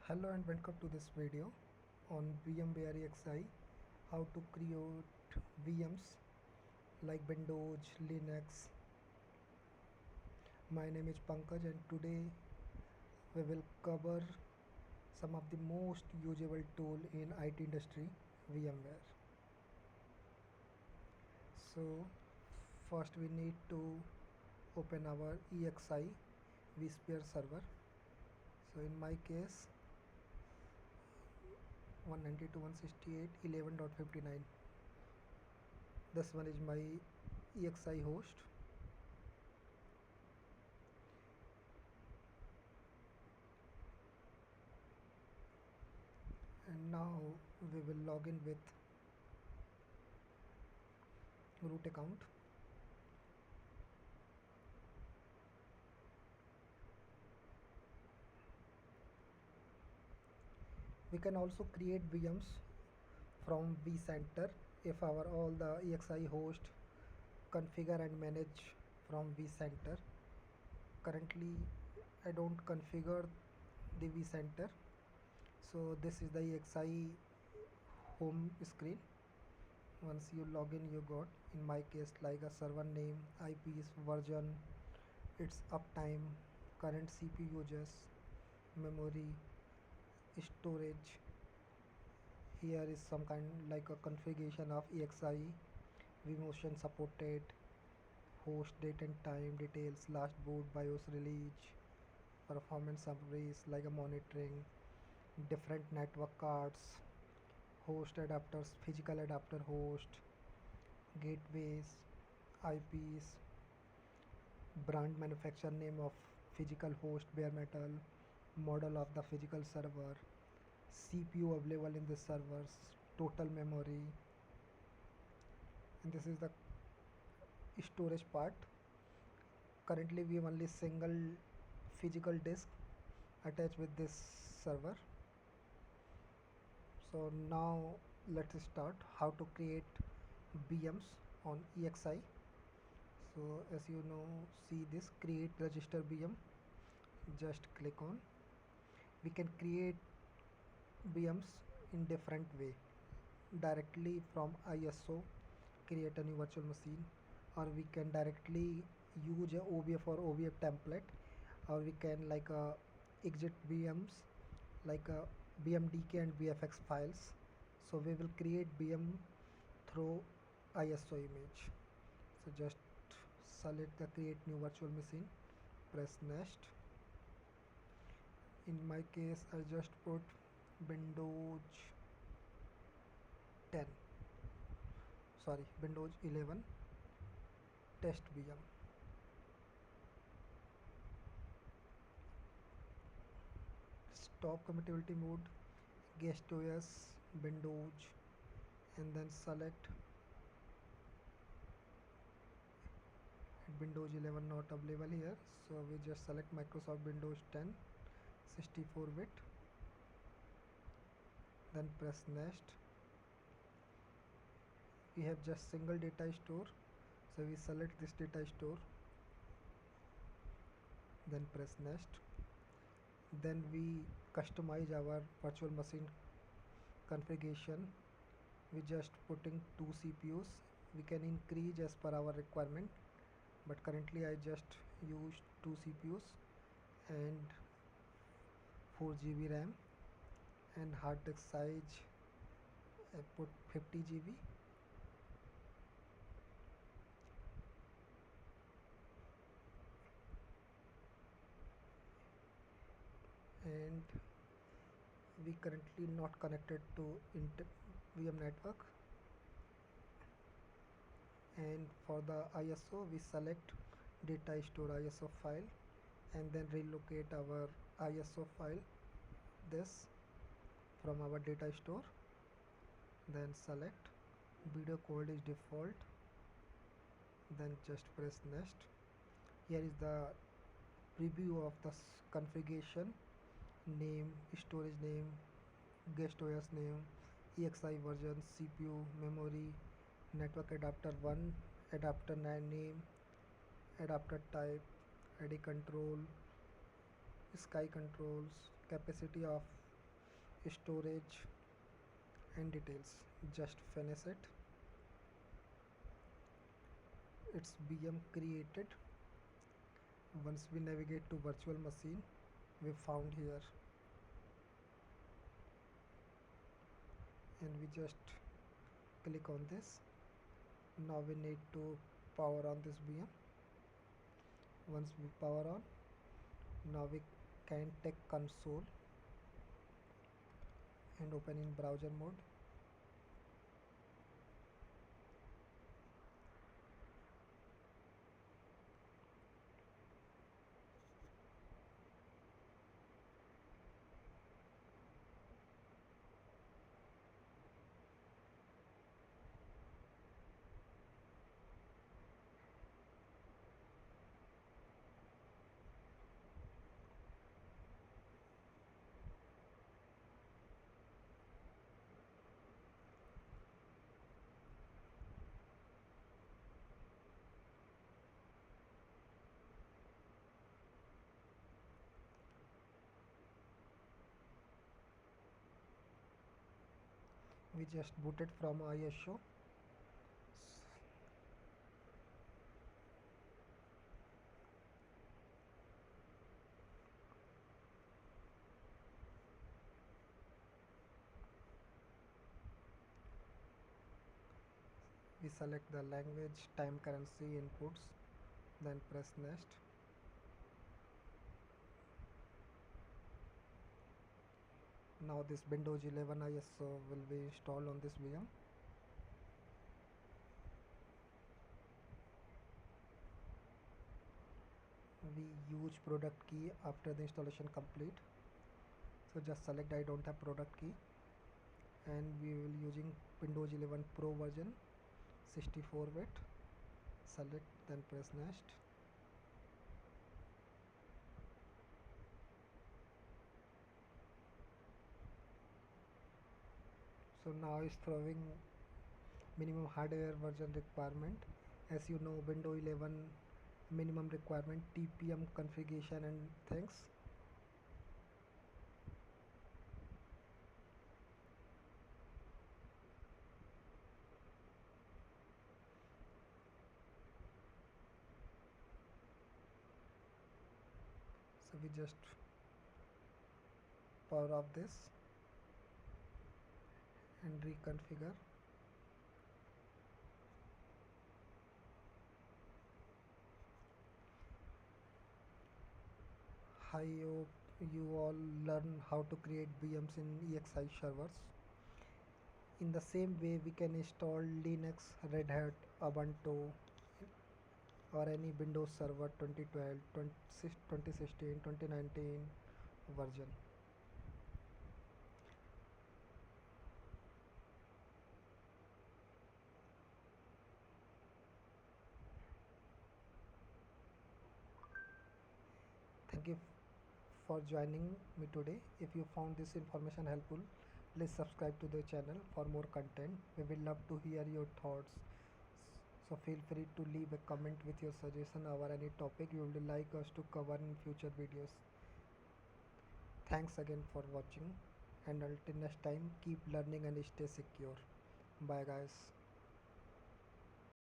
Hello and welcome to this video on VMware ESXi, how to create VMs like Windows, Linux. My name is Pankaj and today we will cover some of the most usable tool in IT industry, VMware. So first we need to open our ESXi vSphere server. So in my case 192.168.11.59. This one is my ESXi host. And now we will log in with root account. We can also create VMs from VCenter if our all the ESXi host configure and manage from VCenter. Currently I don't configure the VCenter, so this is the ESXi home screen. Once you log in, you got, in my case, like a server name, IPs, version, its uptime, current CPU uses, memory, storage. Here is some kind like a configuration of ESXi, vMotion supported, host date and time details, last boot, BIOS release, performance summaries like a monitoring, different network cards, host adapters, physical adapter host, gateways, IPs, brand manufacturer name of physical host bare metal, model of the physical server, CPU available in the servers, total memory, and this is the storage part. Currently we have only single physical disk attached with this server. So now let's start how to create VMs on ESXi. So as you know, see this create register VM, just click on. We can create VMs in different way, directly from ISO create a new virtual machine, or we can directly use a OVF or OVF template, or we can like exit VMs like a BMDK and VFX files. So we will create VM through ISO image. So just select the create new virtual machine, press next. In my case I just put Windows 10, sorry, Windows 11 test VM. Stop compatibility mode, guest OS, Windows, and then select Windows 11 not available here, so we just select Microsoft Windows 10 64-bit, then press next. We have just single data store, so we select this data store, then press next. Then we customize our virtual machine configuration. We just putting 2 CPUs. We can increase as per our requirement, but currently I just use 2 CPUs and 4 GB RAM, and hard disk size I put 50 GB. And we currently not connected to VM network. And for the ISO we select data store ISO file and then relocate our ISO file this from our data store, then select video code is default, then just press next. Here is the preview of the configuration name, storage name, guest OS name, ESXi version, CPU, memory, network adapter 1, adapter name, adapter type, ID control, SKY controls, capacity of storage and details. Just finish it. It's VM created. Once we navigate to virtual machine, we found here, and we just click on this. Now we need to power on this VM. Once we power on, now we can take console and open in browser mode. We just booted from ISO. We select the language, time, currency, inputs, then press next. Now this Windows 11 ISO will be installed on this VM. We use product key after the installation complete. So just select I don't have product key, and we will using Windows 11 Pro version 64-bit. Select, then press next. So now it's throwing minimum hardware version requirement. As you know, Windows 11 minimum requirement TPM configuration and things. So we just power off this and reconfigure. I hope you all learn how to create VMs in ESXi servers. In the same way, we can install Linux, Red Hat, Ubuntu, or any Windows Server 2012, 2016, 2019 version. Thank you for joining me today. If you found this information helpful, please subscribe to the channel for more content. We will love to hear your thoughts. So feel free to leave a comment with your suggestion or any topic you would like us to cover in future videos. Thanks again for watching, and until next time, keep learning and stay secure. Bye guys.